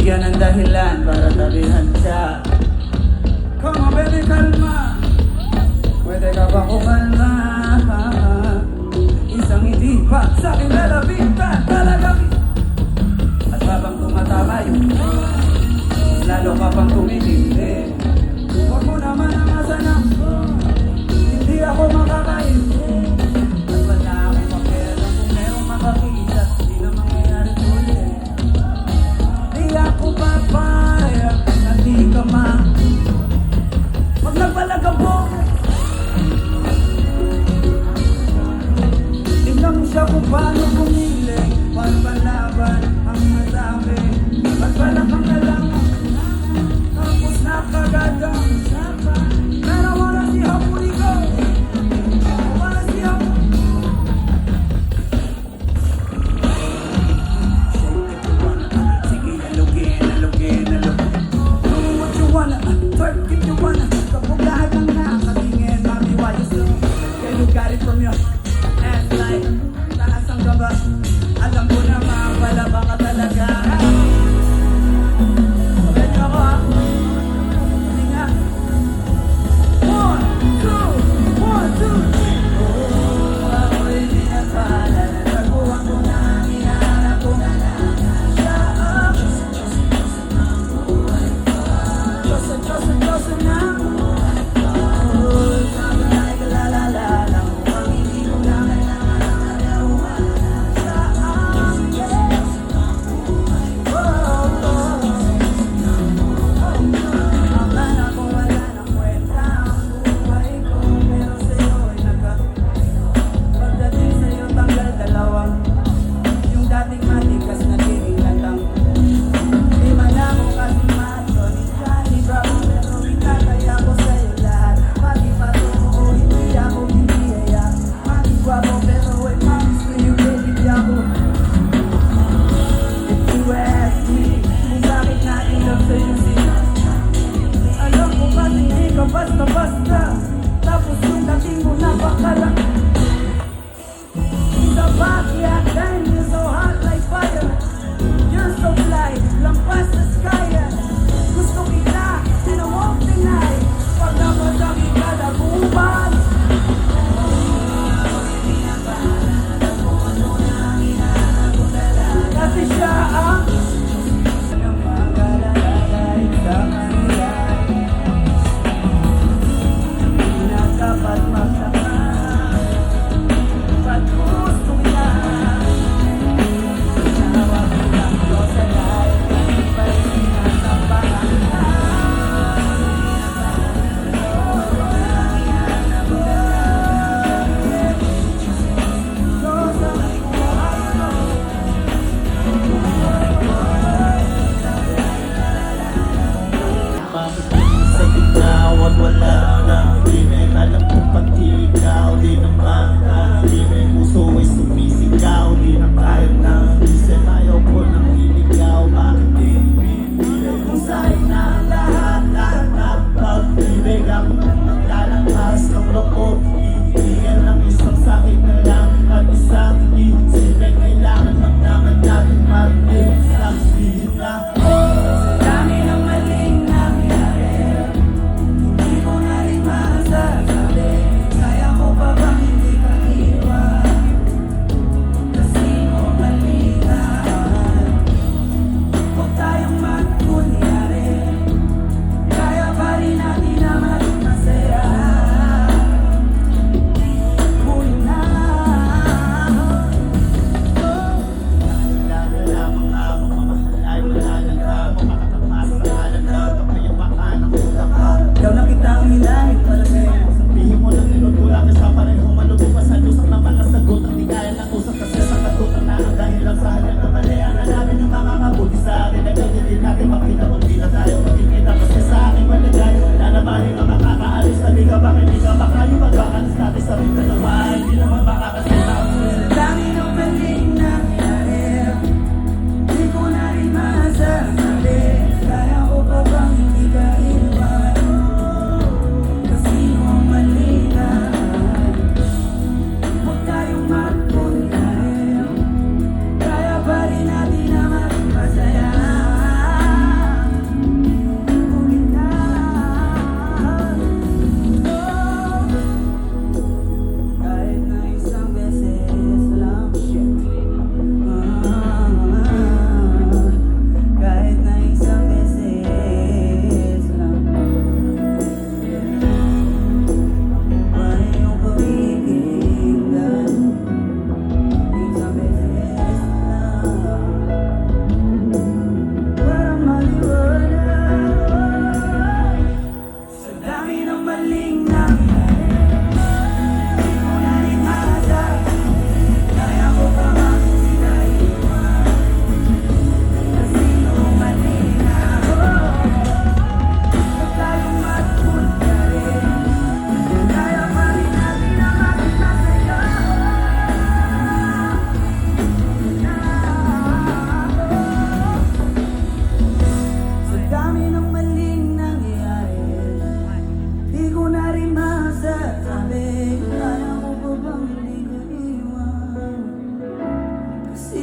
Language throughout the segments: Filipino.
bigyan ng dahilan para tabihan siya. Come on baby, kalma. Pwede ka ba kumalma? Isang hindi pa sa akin lalapitan talagang. At habang tumatama yun, lalo ka pang tumitindi. Huwag mo naman ang masanang, hindi ako makakain. At wala akong pakialam kung merong makakita, di na mangyayari ulit. Di ako papayag na di ka pag nagpalagabok. Tingnan siya kung paano pumiling, paano palaban ang madami. Magpalakang na lang, tapos nakagadang. Pero wala si Hapuni ko, wala si Hapuni. Shake it you wanna, sige alugin, alugin, alugin. Do what you wanna, twerk if you wanna. Kapag lahat ng nakatingin, mami why you slow? Can you got it from your ass like taas ang gaba? Alam ko na mapalaba ka talaga. Sabihan niyo ako ha. Hindi nga. 1, 2, 1, 2, 3. Oh, ako'y pinagpala. Nagtaguan ko na ang hinahanap ko na siya. Diyos at Diyos at Diyos na. Sabi na ikalalala lang kung hindi mo na kailangan ang alawa siya.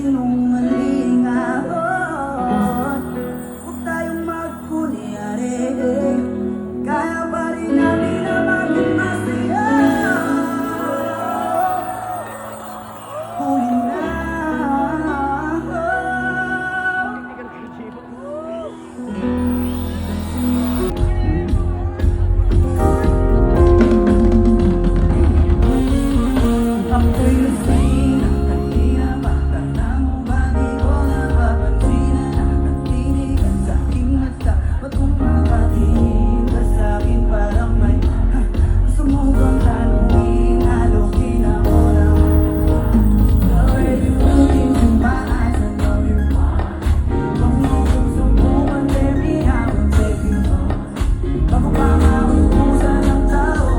sinungalingan. Huwag tayong magkunyari, kaya pa rin namin na maging masaya. Huli na. Ako'y lasing ng kanina pa. Tanda mo ba di ko napapansin na nakatinigan sa aking mata? Ba't kumakatingin ka sa'kin parang may gusto mo bang tanungin? Alokin ako lang. Already looking to my eyes, I know you're mine. Kung gusto mo man, baby, I will take you home. Bago pa mauusan ng tao,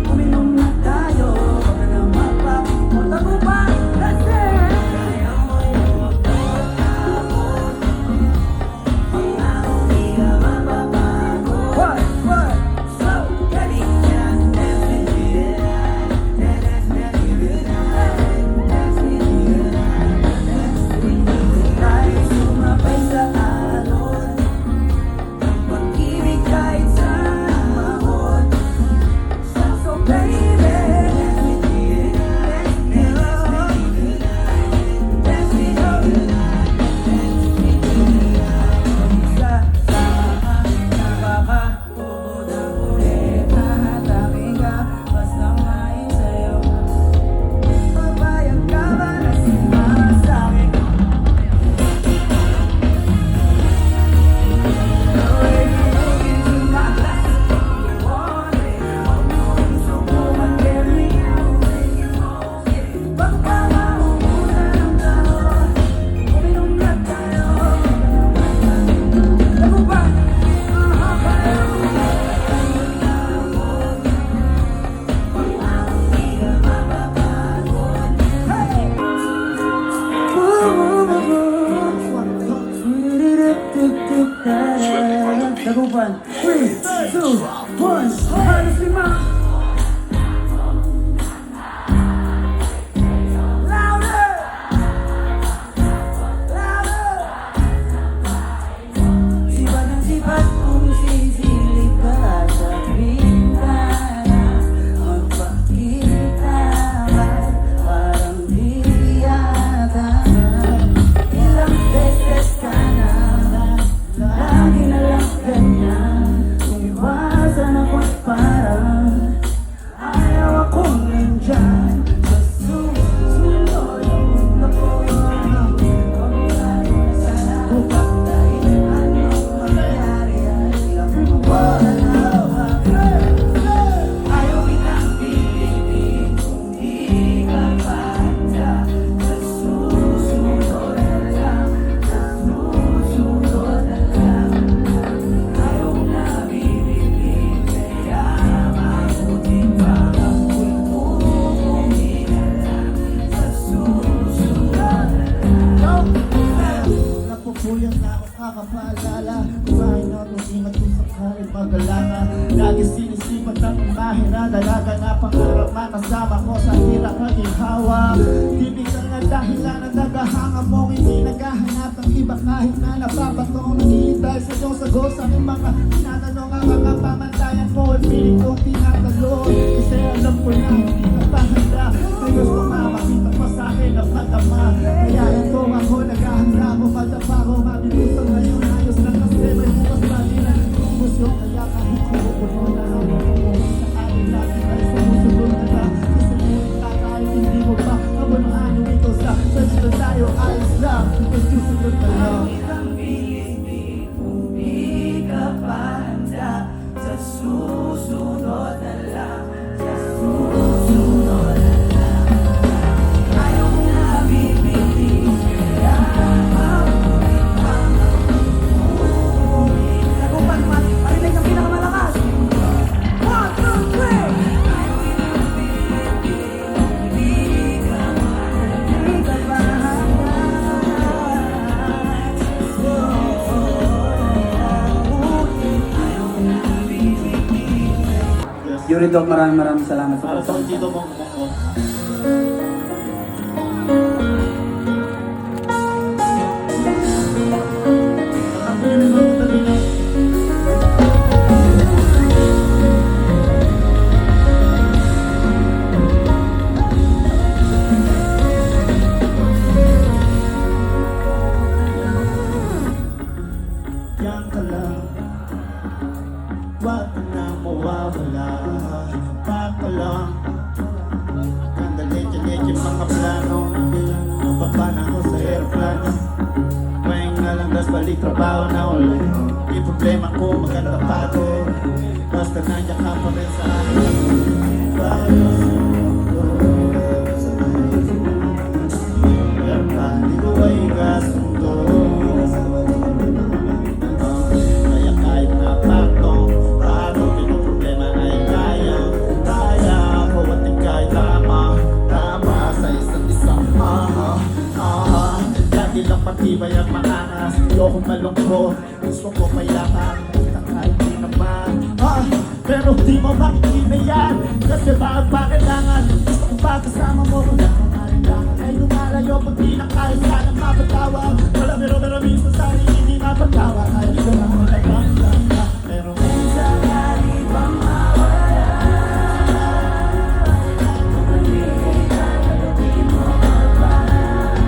uminom na tayo. Baka na mapapimota mo pa kasi kaya mo yung magtatapon. Pangako di ka mababago. What? So, ready? Dance with me tonight. Dance with me tonight. Dance with me tonight. Dance with me tonight. Tayo sumabay sa alon ng pag-ibig kahit saan mahon. So baby, dance with me tonight. Dance with me tonight. Dance with me tonight. Dance with me tonight. Sama ka, nakakatubod ang ulit. Hahatakin ka, basta main sa'yo. Papayag ka ba na sumama sa'kin? Already looking to my glass. Want it. Gusto mo man, baby, I will take you home. Bago pa mauusan ng taon, uminom na tayo. Bago pa, kaya mo pangako di ka mababago. Hey! Sagupan. 3, 2, 1. Halos lima. Louder! Louder! Sibat ng sibat kung sisilip ka sa bintana. Magpakita ba parang di yata? Ilang beses ka na lagi na lang ganyan. Umiwasan ako'y parang ayaw akong nandyan. Sa susunod na po kung dahil anong mangyari ay ilang wala na ayaw kitang pilitin kung di ka banda. Sa susunod na lang, sa susunod na lang. Ayaw na bibigin, kaya mabuti pa ako'y umuwi na lang. Sa susunod na lang. Napupuyat na ako kakapaalala. Kumain ako, ingat kung sakaling mag-alala. Lagi sinisipat ang imahe na dalaga na pangarap makasama ko sa hirap at ikawa. Tibig ang dahilan na nagahanga mo, hindi naghahanap ng iba kahit na napapato. Naghihintay sa iyong sagot sa aking mga tinatanong. Ang mga pamantayan mo ay piling kong tinatalon. Kasi alam ko na hindi ka pa handa. May gusto na makita pa sa akin ang madama. Kaya ito ako naghahanda ko, madapa ko, mabilis ang ngayon. Ayos na kasi may bukas pa din ang kumusyon. Kaya kahit kumukulo na ang mga sa akin lagi ay sumusunod na ba? Kasi ngunit kahit hindi mo pa kabunuhan ito sa search na tayo ayos lang. May susunod na lang. Kitang pilitin kung di ka pa handa. Sa susunod na lang. Sa susunod na lang. Ayaw na bibigin, kaya mabuti pa umuwi. Sagupan, parinig ang pinakamalakas. 1, 2, 3. Ayaw kitang pilitin kung di ka pa handa. Yuri Doc, maraming salamat sa Para sa pagpunta. dito mong trabaho na ulit. Di problema ko, maganda pa ako. Basta nandiyan ka pa rin sa akin. Di ko ay kasundo. Kaya kahit na pato, paano yung problema ay kaya. Kaya ako at ika'y tama sa isa't isa. Lagi lang matibay ang maangas. Ayoko malungkot, gusto ko payakan. Kita kahit di naman. Pero di mo makikita yan. Kasi bakit kailangan. Gusto ko ba kasama mo? Wala kang alinlangan. Ay lumalayo pag di na kaya sana mapatawag. Wala pero minsan sa hindi mapatawag. Ay di ko na malabang. Pero minsan sakali bang mawala.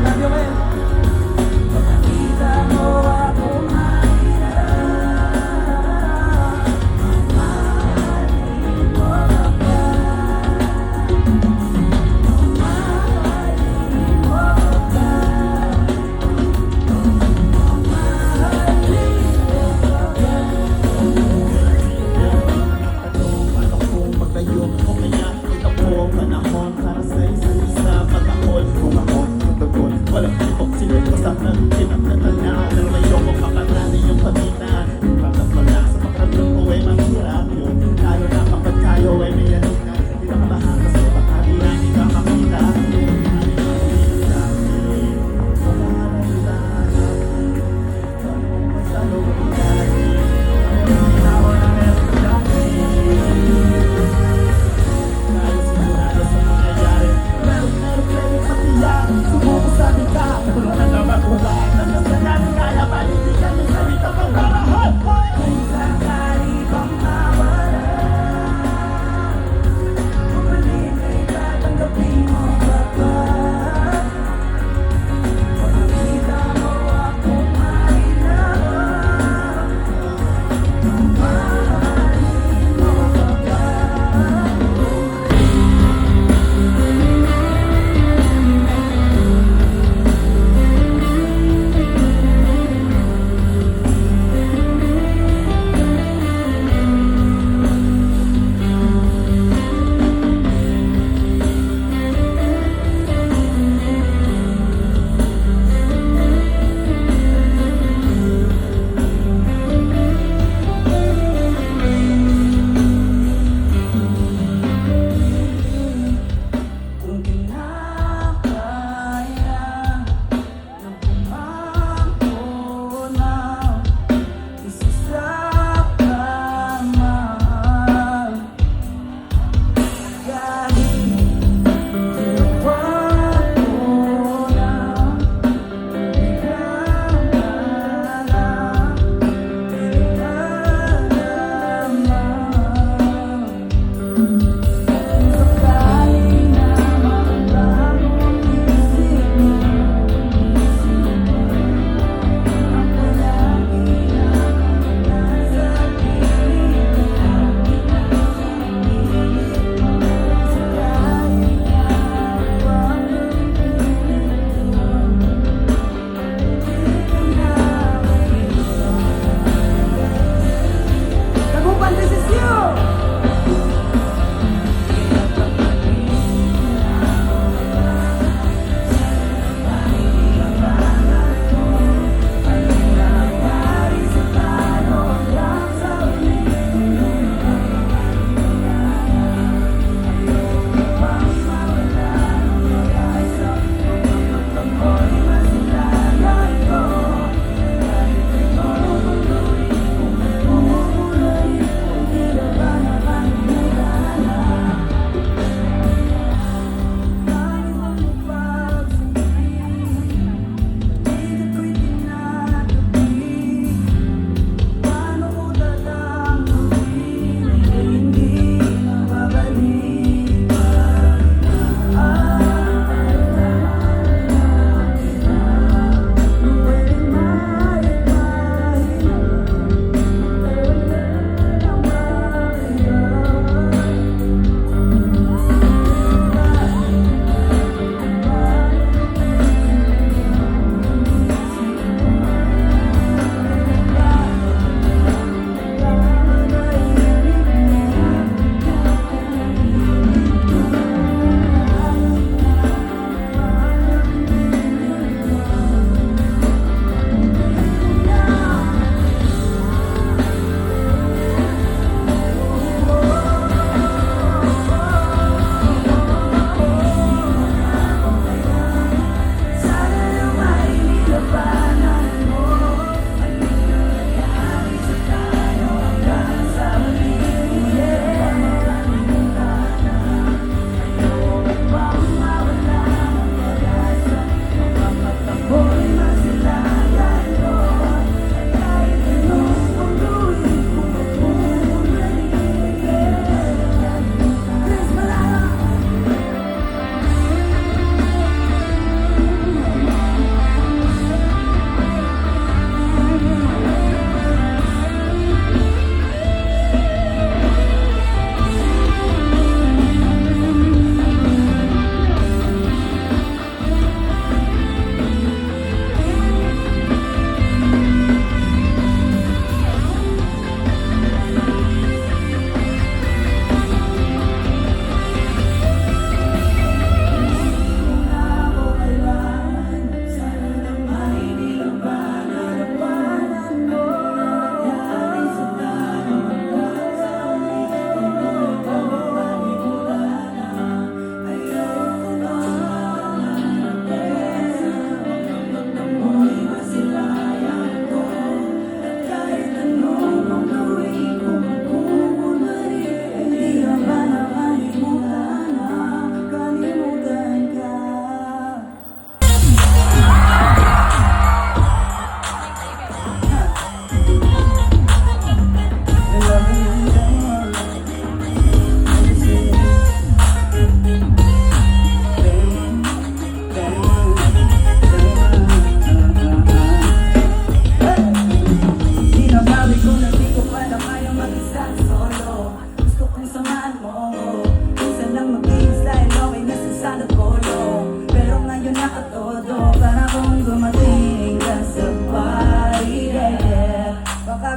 Love you, man. Pagkakita mo ako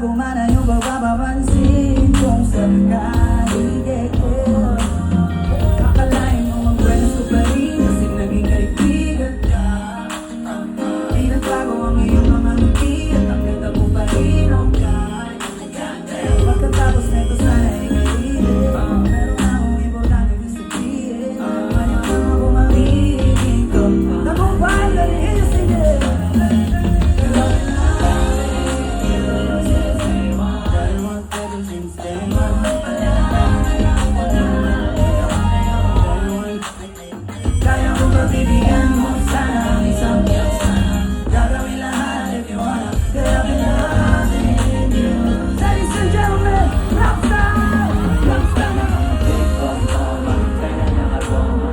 bago man ay iyong papapansin kung sakali akalain mo mag-friends ko pa rin kasi naging kaibigan ka. Di nagbago ang iyong mga ngiti at ang ganda mo pa rin ang pagkatapos na ito sana ay kailin. Meron akong importante gusto sabihin. Kaya ako mamiging ko tagumpay na rin yung sige. Kaya kong pagbibigyan mo sana ang isang gagawin lahat if you wanna. Kaya pinahangin you. Ladies and gentlemen, rockstar! Rockstar na! Tiktok aroma, kaya naka-aroma.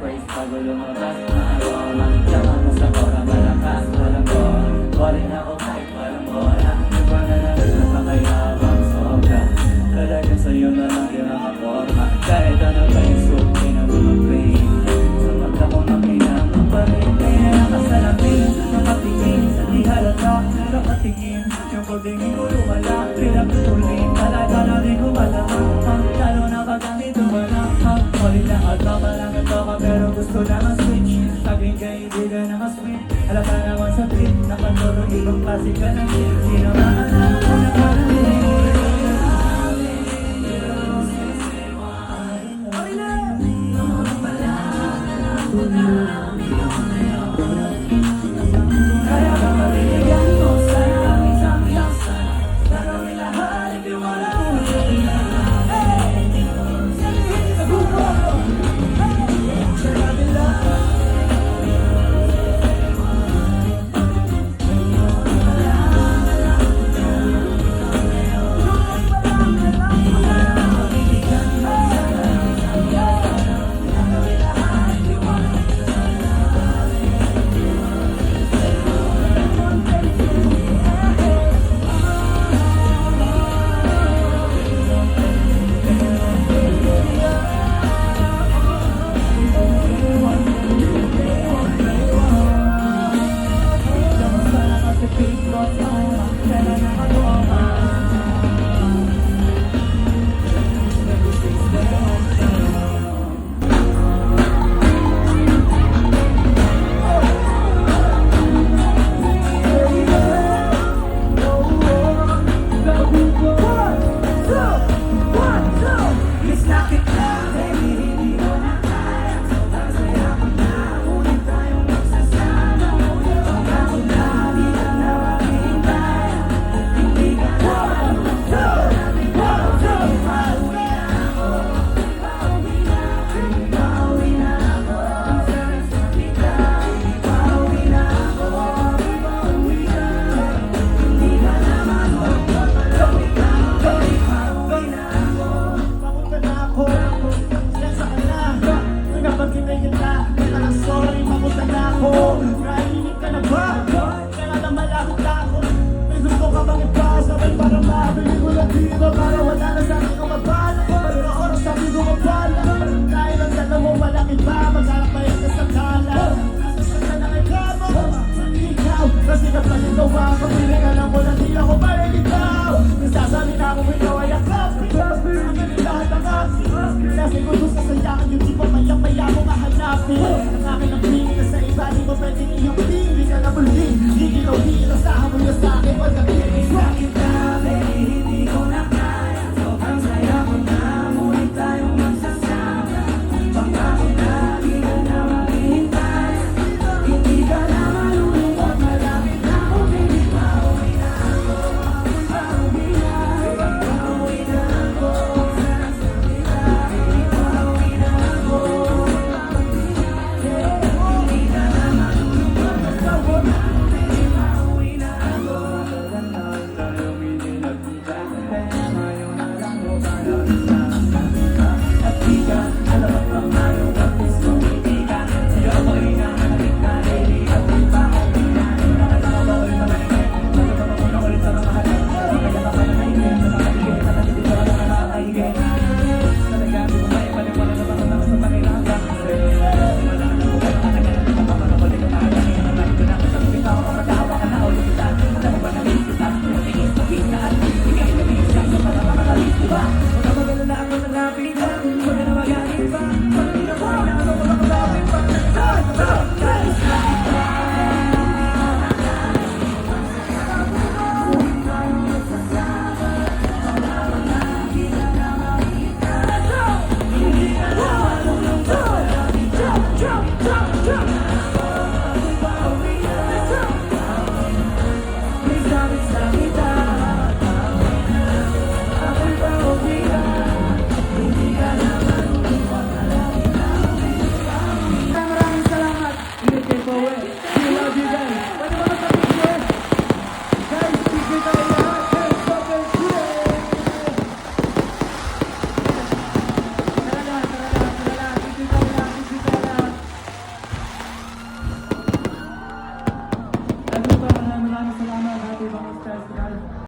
Praise bago lumabas na aroma. Laman mo sa kora, malakas, walang bola. Boring ako kahit walang bola. Iba na namin napakayabang sobra. Talagang sa'yo na lang yung nakaporma. Kahit ano ba yung suit, di na bumag-play. Sumat ako makinang ang parin. Kaya nakasalamin, nakatingin sa di halata. Nakatingin, yung pagtingin ko lumala. Pinagtutuloy, talaga na rin kumalamang. Lalo na pag kami dumalakang. Muli na at baka lang ito ka pero gusto na ma-switch. Saging kaibigan na ma-sweet. Alam ka naman sa trip, nakaturo ibang klase ka ng shit. Sino maalam ko na parang Kaya kong pagbibigyan mo sana ang isang gagawin lahat if you wanna. Sa kabila para wala na sa aking kamabala. Pati na oras sa aking gumabala. Dahil ang dala mo malaki pa, magharap pa yung kasakala. Nasasakta na kay kamo, sa ikaw. Kasi kapag ikaw ang kapiling, alam mo na di ako maligitaw. Nasasabi